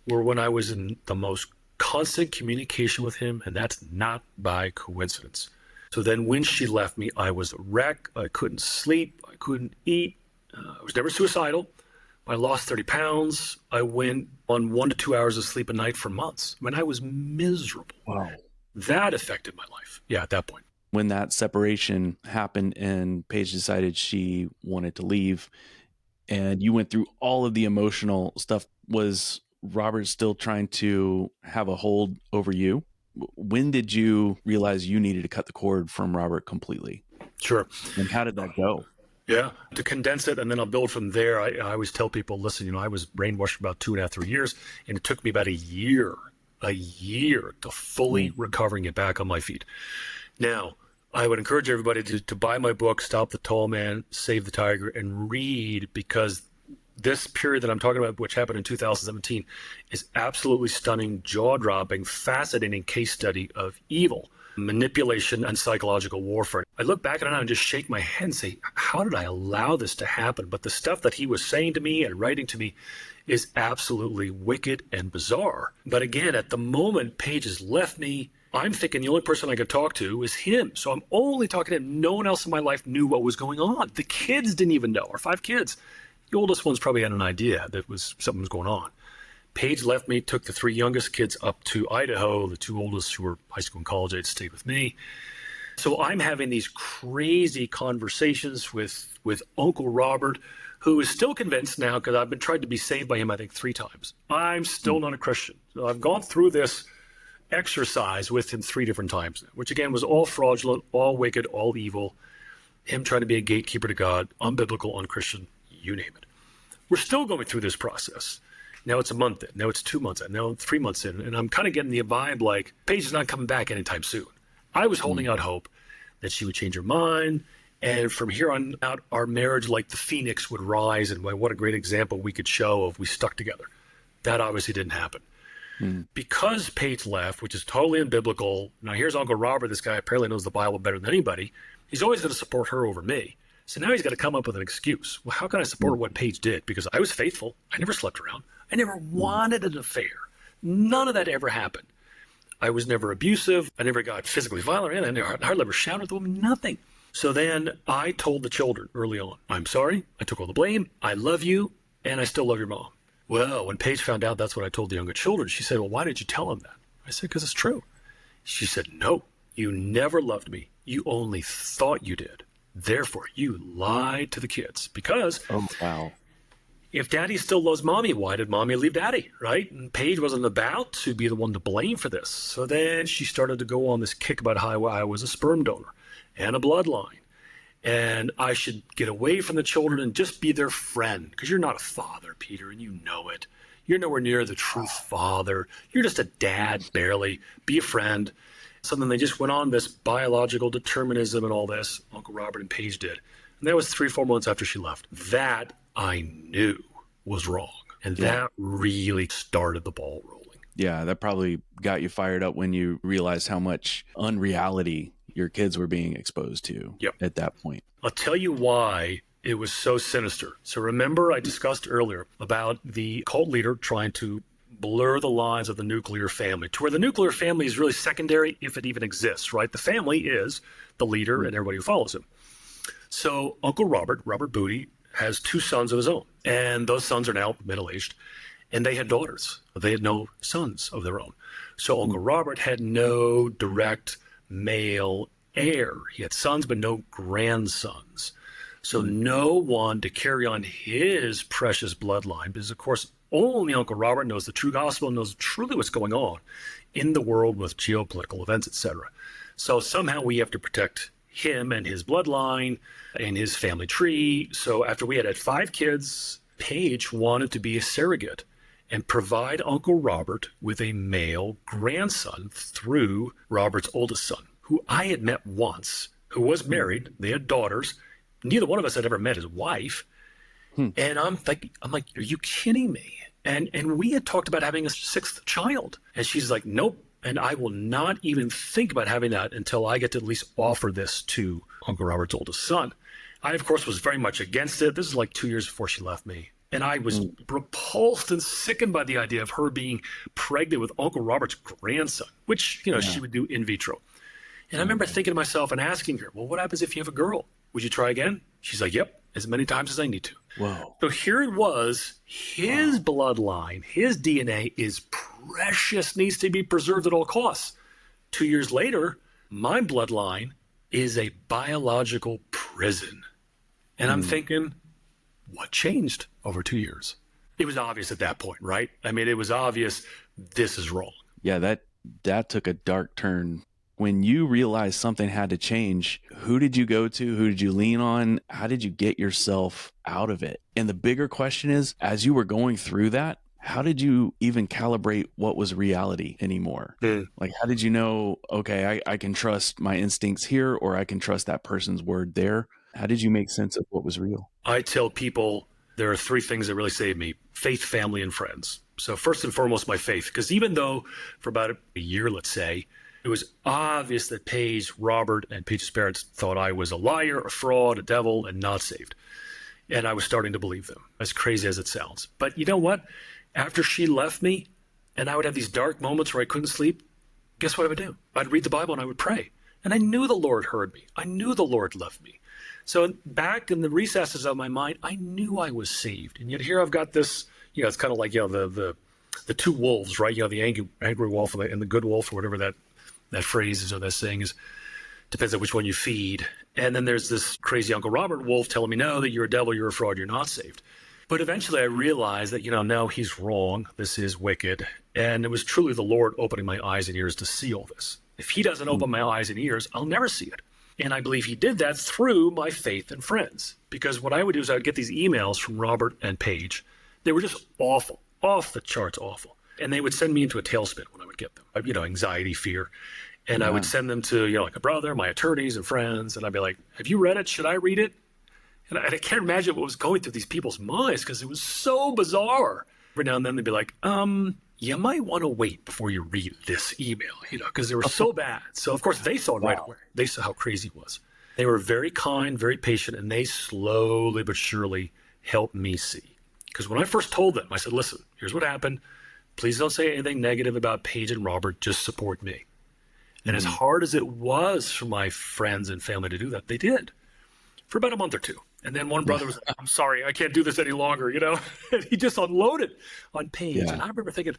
S1: were when I was in the most constant communication with him, and that's not by coincidence. So then when she left me, I was a wreck. I couldn't sleep. I couldn't eat. I was never suicidal. I lost 30 pounds. I went on 1 to 2 hours of sleep a night for months. I mean, I was miserable.
S2: Wow.
S1: That affected my life. Yeah, at that point.
S2: When that separation happened and Paige decided she wanted to leave and you went through all of the emotional stuff, was Robert still trying to have a hold over you? When did you realize you needed to cut the cord from Robert completely?
S1: Sure.
S2: And how did that go?
S1: Yeah. To condense it, and then I'll build from there, I always tell people, listen, I was brainwashed for about 2.5, 3 years, and it took me about a year to fully recover and get back on my feet. Now, I would encourage everybody to buy my book, Stop the Tall Man, Save the Tiger, and read, because This period that I'm talking about, which happened in 2017, is absolutely stunning, jaw-dropping, fascinating case study of evil, manipulation, and psychological warfare. I look back at it now and just shake my head and say, how did I allow this to happen? But the stuff that he was saying to me and writing to me is absolutely wicked and bizarre. But again, at the moment Paige has left me, I'm thinking the only person I could talk to is him. So I'm only talking to him. No one else in my life knew what was going on. The kids didn't even know, our 5 kids. The oldest ones probably had an idea that something was going on. Paige left me, took the 3 youngest kids up to Idaho. The 2 oldest, who were high school and college age, stayed with me. So I'm having these crazy conversations with Uncle Robert, who is still convinced now, because I've been tried to be saved by him, I think, 3 times. I'm still not a Christian. So I've gone through this exercise with him 3 different times now, which again was all fraudulent, all wicked, all evil. Him trying to be a gatekeeper to God, unbiblical, unchristian, you name it. We're still going through this process. Now it's a month in, now it's 2 months in, now 3 months in, and I'm kind of getting the vibe like Paige is not coming back anytime soon. I was holding out hope that she would change her mind, and from here on out, our marriage, like the phoenix, would rise, and what a great example we could show of we stuck together. That obviously didn't happen. Because Paige left, which is totally unbiblical. Now here's Uncle Robert, this guy apparently knows the Bible better than anybody. He's always going to support her over me. So now he's got to come up with an excuse. Well, how can I support what Paige did? Because I was faithful. I never slept around. I never wanted an affair. None of that ever happened. I was never abusive. I never got physically violent. I hardly ever shouted at the woman, nothing. So then I told the children early on, I'm sorry. I took all the blame. I love you. And I still love your mom. Well, when Paige found out that's what I told the younger children, she said, well, why did you tell them that? I said, because it's true. She said, no, you never loved me. You only thought you did. Therefore, you lied to the kids. Because if daddy still loves mommy, why did mommy leave daddy, right? And Paige wasn't about to be the one to blame for this. So then she started to go on this kick about how I was a sperm donor and a bloodline. And I should get away from the children and just be their friend. Because you're not a father, Peter, and you know it. You're nowhere near the true father. You're just a dad, barely. Be a friend. So then they just went on this biological determinism and all this. Uncle Robert and Paige did. And that was 3-4 months after she left. That I knew was wrong. And that really started the ball rolling.
S2: Yeah, that probably got you fired up when you realized how much unreality your kids were being exposed to at that point.
S1: I'll tell you why it was so sinister. So remember I discussed earlier about the cult leader trying to blur the lines of the nuclear family to where the nuclear family is really secondary if it even exists, right? The family is the leader and everybody who follows him. So Uncle Robert Booty, has 2 sons of his own. And those sons are now middle-aged. And they had daughters. They had no sons of their own. So Uncle Robert had no direct male heir. He had sons, but no grandsons. So no one to carry on his precious bloodline, because of course only Uncle Robert knows the true gospel, knows truly what's going on in the world with geopolitical events, etc. So somehow we have to protect him and his bloodline and his family tree. So after we had 5 kids, Paige wanted to be a surrogate and provide Uncle Robert with a male grandson through Robert's oldest son, who I had met once, who was married. They had daughters. Neither one of us had ever met his wife. And I'm like, are you kidding me? And we had talked about having a 6th child. And she's like, nope. And I will not even think about having that until I get to at least offer this to Uncle Robert's oldest son. I, of course, was very much against it. This is like 2 years before she left me. And I was repulsed and sickened by the idea of her being pregnant with Uncle Robert's grandson, which, she would do in vitro. And I remember thinking to myself and asking her, well, what happens if you have a girl? Would you try again? She's like, yep, as many times as I need to.
S2: Whoa.
S1: So here it was, his bloodline, his DNA is precious, needs to be preserved at all costs. 2 years later, my bloodline is a biological prison. And I'm thinking, what changed over 2 years? It was obvious at that point, right? I mean, it was obvious this is wrong.
S2: Yeah, that took a dark turn. When you realized something had to change, who did you go to? Who did you lean on? How did you get yourself out of it? And the bigger question is, as you were going through that, how did you even calibrate what was reality anymore? Like, how did you know, okay, I can trust my instincts here, or I can trust that person's word there? How did you make sense of what was real?
S1: I tell people There are three things that really saved me: faith, family, and friends. So first and foremost, my faith, because even though for about a year, let's say, it was obvious that Paige, Robert, and Page's parents thought I was a liar, a fraud, a devil, and not saved. And I was starting to believe them, as crazy as it sounds. But you know what? After she left me, and I would have these dark moments where I couldn't sleep, guess what I would do? I'd read the Bible and I would pray. And I knew the Lord heard me. I knew the Lord loved me. So back in the recesses of my mind, I knew I was saved. And yet here I've got this, it's kind of like, the two wolves, right? The angry wolf and the good wolf, or whatever that phrase is, or that saying is, depends on which one you feed. And then there's this crazy Uncle Robert wolf telling me, no, that you're a devil, you're a fraud, you're not saved. But eventually I realized that, no, he's wrong. This is wicked. And it was truly the Lord opening my eyes and ears to see all this. If he doesn't open my eyes and ears, I'll never see it. And I believe he did that through my faith and friends. Because what I would do is I would get these emails from Robert and Paige. They were just awful, off the charts awful. And they would send me into a tailspin when I would get them, anxiety, fear. And I would send them to, like a brother, my attorneys and friends. And I'd be like, have you read it? Should I read it? And I can't imagine what was going through these people's minds because it was so bizarre. Every now and then they'd be like, you might want to wait before you read this email, because they were so bad. So, of course, they saw it right away. They saw how crazy it was. They were very kind, very patient, and they slowly but surely helped me see. Because when I first told them, I said, listen, here's what happened. Please don't say anything negative about Paige and Robert. Just support me. And as hard as it was for my friends and family to do that, they did for about a month or two. And then one brother was like, I'm sorry, I can't do this any longer, And he just unloaded on Paige. Yeah. And I remember thinking,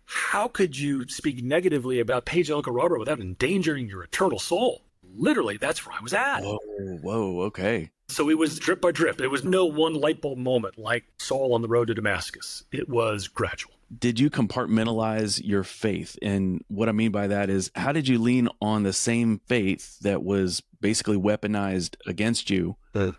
S1: how could you speak negatively about Paige and Uncle Robert without endangering your eternal soul? Literally, that's where I was at.
S2: Whoa, okay.
S1: So it was drip by drip. It was no one light bulb moment like Saul on the road to Damascus. It was gradual.
S2: Did you compartmentalize your faith? And what I mean by that is, how did you lean on the same faith that was basically weaponized against you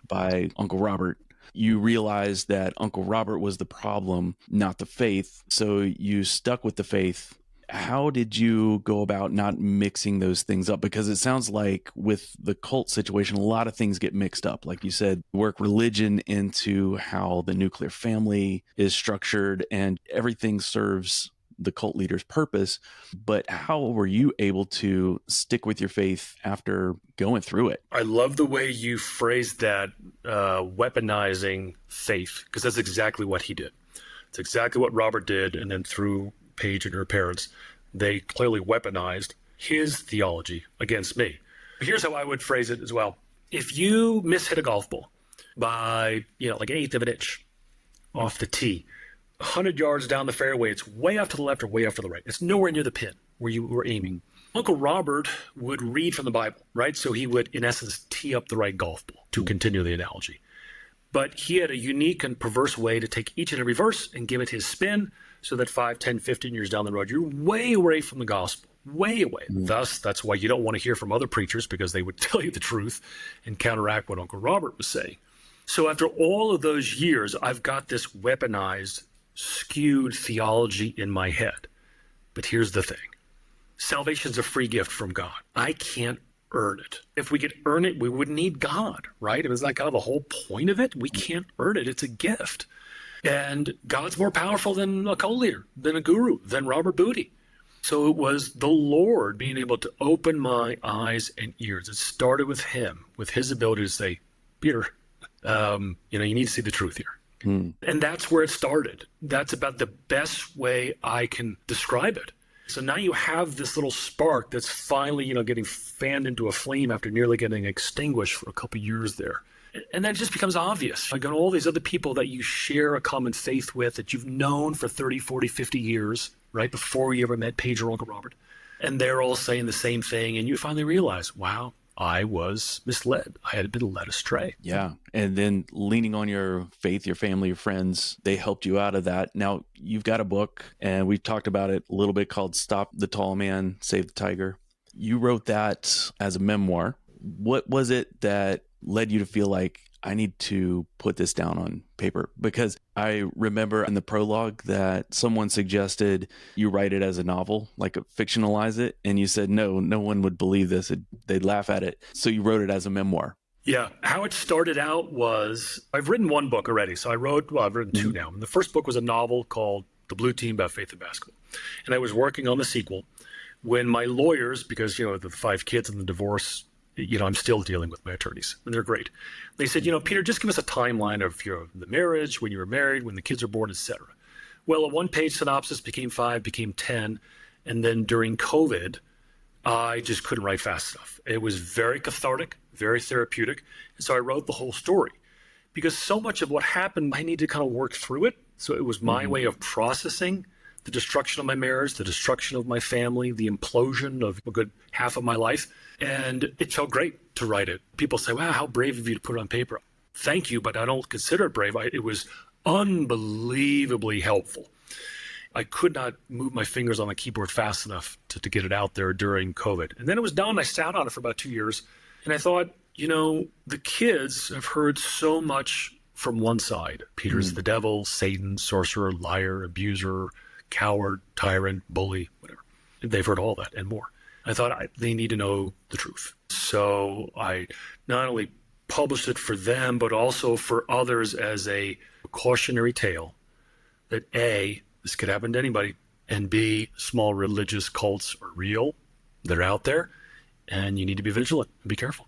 S2: by Uncle Robert? You realized that Uncle Robert was the problem, not the faith. So you stuck with the faith. How did you go about not mixing those things up? Because it sounds like with the cult situation, a lot of things get mixed up. Like you said, work religion into how the nuclear family is structured and everything serves the cult leader's purpose. But how were you able to stick with your faith after going through it?
S1: I love the way you phrased that, weaponizing faith, because that's exactly what he did. It's exactly what Robert did. And then through Paige and her parents, they clearly weaponized his theology against me. Here's how I would phrase it as well. If you mishit a golf ball by, like an eighth of an inch off the tee, 100 yards down the fairway, it's way off to the left or way off to the right. It's nowhere near the pin where you were aiming. Uncle Robert would read from the Bible, right? So he would, in essence, tee up the right golf ball, to continue the analogy. But he had a unique and perverse way to take each and every verse and give it his spin, so that 5, 10, 15 years down the road, you're way away from the gospel, way away. Thus, that's why you don't want to hear from other preachers, because they would tell you the truth and counteract what Uncle Robert was saying. So after all of those years, I've got this weaponized, skewed theology in my head. But here's the thing. Salvation's a free gift from God. I can't earn it. If we could earn it, we wouldn't need God, right? It was like kind of the whole point of it. We can't earn it. It's a gift. And God's more powerful than a cult leader, than a guru, than Robert Booty. So it was the Lord being able to open my eyes and ears. It started with him, with his ability to say, Peter, you need to see the truth here. And that's where it started. That's about the best way I can describe it. So now you have this little spark that's finally, getting fanned into a flame after nearly getting extinguished for a couple years there. And then it just becomes obvious. Like all these other people that you share a common faith with, that you've known for 30, 40, 50 years, right, before you ever met Paige or Uncle Robert. And they're all saying the same thing. And you finally realize, wow, I was misled. I had been led astray.
S2: Yeah. And then leaning on your faith, your family, your friends, they helped you out of that. Now, you've got a book, and we've talked about it a little bit, called Stop the Tall Man, Save the Tiger. You wrote that as a memoir. What was it that led you to feel like, I need to put this down on paper? Because I remember in the prologue that someone suggested you write it as a novel, like fictionalize it. And you said, no one would believe this. They'd laugh at it. So you wrote it as a memoir.
S1: Yeah. How it started out was I've written one book already. So I've written two now. And the first book was a novel called The Blue Team about faith and basketball. And I was working on the sequel when my lawyers, because, the 5 kids and the divorce, I'm still dealing with my attorneys and they're great. They said, Peter, just give us a timeline of the marriage, when you were married, when the kids were born, etc. Well, a 1-page synopsis became 5, became 10. And then during COVID, I just couldn't write fast enough. It was very cathartic, very therapeutic. And so I wrote the whole story because so much of what happened, I needed to kind of work through it. So it was my way of processing the destruction of my marriage, the destruction of my family, the implosion of a good half of my life. And it felt great to write it. People say, wow, how brave of you to put it on paper. Thank you, but I don't consider it brave. It was unbelievably helpful. I could not move my fingers on the keyboard fast enough to get it out there during COVID. And then it was done. I sat on it for about 2 years. And I thought, the kids have heard so much from one side. Peter's the devil, Satan, sorcerer, liar, abuser, coward, tyrant, bully, whatever. They've heard all that and more. I thought they need to know the truth. So I not only published it for them, but also for others as a cautionary tale that A, this could happen to anybody, and B, small religious cults are real, they're out there, and you need to be vigilant and be careful.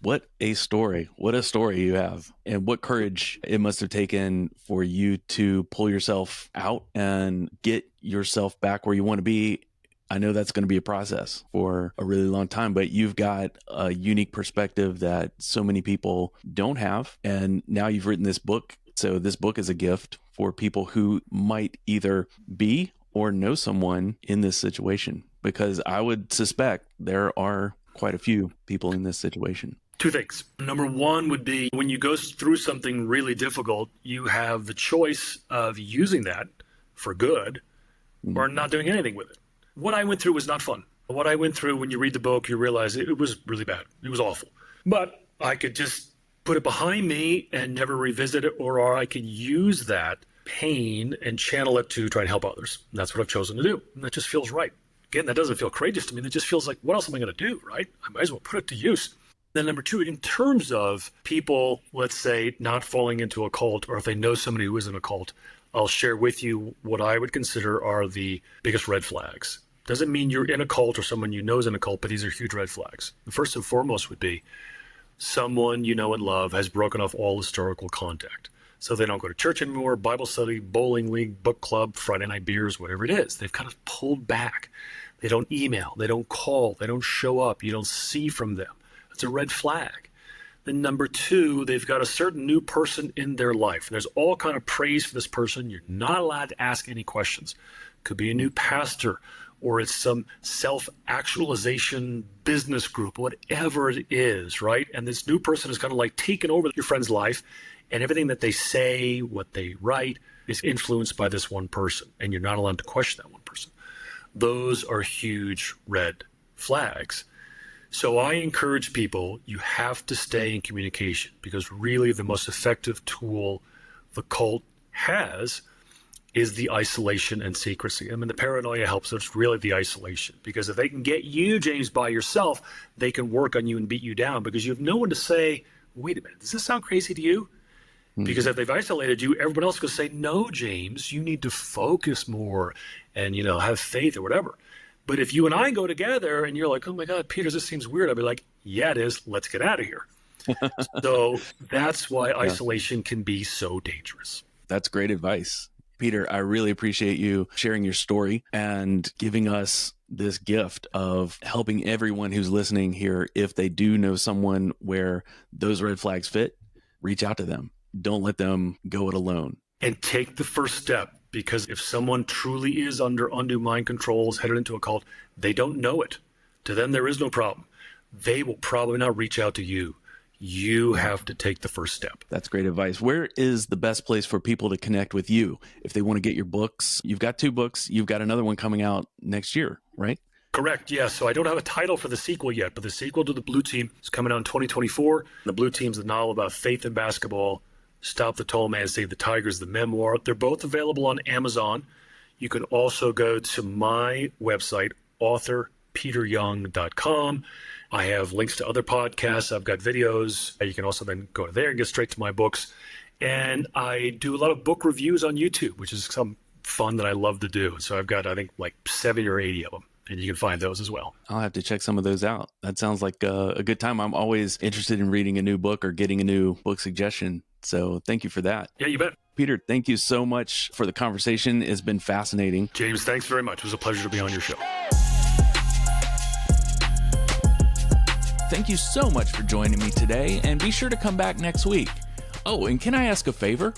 S2: What a story. What a story you have. And what courage it must have taken for you to pull yourself out and get yourself back where you want to be. I know that's going to be a process for a really long time, but you've got a unique perspective that so many people don't have. And now you've written this book. So this book is a gift for people who might either be or know someone in this situation, because I would suspect there are quite a few people in this situation.
S1: 2 things. Number 1 would be when you go through something really difficult, you have the choice of using that for good or not doing anything with it. What I went through was not fun. What I went through, when you read the book, you realize it was really bad. It was awful. But I could just put it behind me and never revisit it, or I could use that pain and channel it to try and help others. And that's what I've chosen to do. And that just feels right. Again, that doesn't feel courageous to me. That just feels like, what else am I going to do, right? I might as well put it to use. Then number 2, in terms of people, let's say, not falling into a cult, or if they know somebody who is in a cult, I'll share with you what I would consider are the biggest red flags. Doesn't mean you're in a cult or someone you know is in a cult, but these are huge red flags. The first and foremost would be someone you know and love has broken off all historical contact. So they don't go to church anymore, Bible study, bowling league, book club, Friday night beers, whatever it is. They've kind of pulled back. They don't email, they don't call, they don't show up, you don't see from them. It's a red flag. Then number 2, they've got a certain new person in their life. There's all kind of praise for this person. You're not allowed to ask any questions. Could be a new pastor, or it's some self-actualization business group, whatever it is, right? And this new person is kind of like taken over your friend's life, and everything that they say, what they write, is influenced by this one person, and you're not allowed to question that one person. Those are huge red flags. So I encourage people, you have to stay in communication, because really the most effective tool the cult has is the isolation and secrecy. I mean, the paranoia helps. It's really the isolation, because if they can get you, James, by yourself, they can work on you and beat you down, because you have no one to say, wait a minute, does this sound crazy to you? Because if they've isolated you, everyone else will say, no, James, you need to focus more and, have faith or whatever. But if you and I go together and you're like, oh my God, Peter, this seems weird, I'll be like, yeah, it is. Let's get out of here. So that's why isolation can be so dangerous.
S2: That's great advice. Peter, I really appreciate you sharing your story and giving us this gift of helping everyone who's listening here. If they do know someone where those red flags fit, reach out to them. Don't let them go it alone.
S1: And take the first step, because if someone truly is under undue mind control, is headed into a cult, they don't know it. To them, there is no problem. They will probably not reach out to you. You have to take the first step.
S2: That's great advice. Where is the best place for people to connect with you if they want to get your books? You've got 2 books. You've got another one coming out next year, right?
S1: Correct. Yeah. So I don't have a title for the sequel yet, but the sequel to The Blue Team is coming out in 2024. The Blue Team's a novel about faith in basketball. Stop the Tall Man, Save the Tigers, the memoir. They're both available on Amazon. You can also go to my website, authorpeteryoung.com, I have links to other podcasts. I've got videos. You can also then go there and get straight to my books. And I do a lot of book reviews on YouTube, which is some fun that I love to do. So I've got, I think, like 70 or 80 of them. And you can find those as well.
S2: I'll have to check some of those out. That sounds like a good time. I'm always interested in reading a new book or getting a new book suggestion. So thank you for that.
S1: Yeah, you bet.
S2: Peter, thank you so much for the conversation. It's been fascinating.
S1: James, thanks very much. It was a pleasure to be on your show.
S2: Thank you so much for joining me today, and be sure to come back next week. Oh, and can I ask a favor?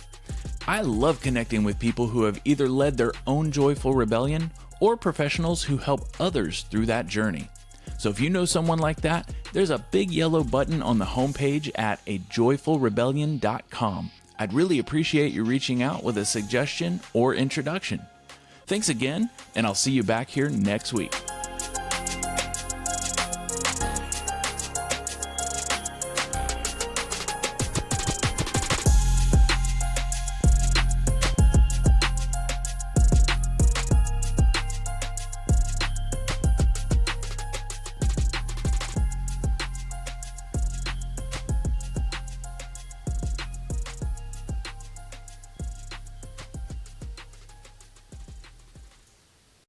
S2: I love connecting with people who have either led their own joyful rebellion or professionals who help others through that journey. So if you know someone like that, there's a big yellow button on the homepage at ajoyfulrebellion.com. I'd really appreciate you reaching out with a suggestion or introduction. Thanks again, and I'll see you back here next week.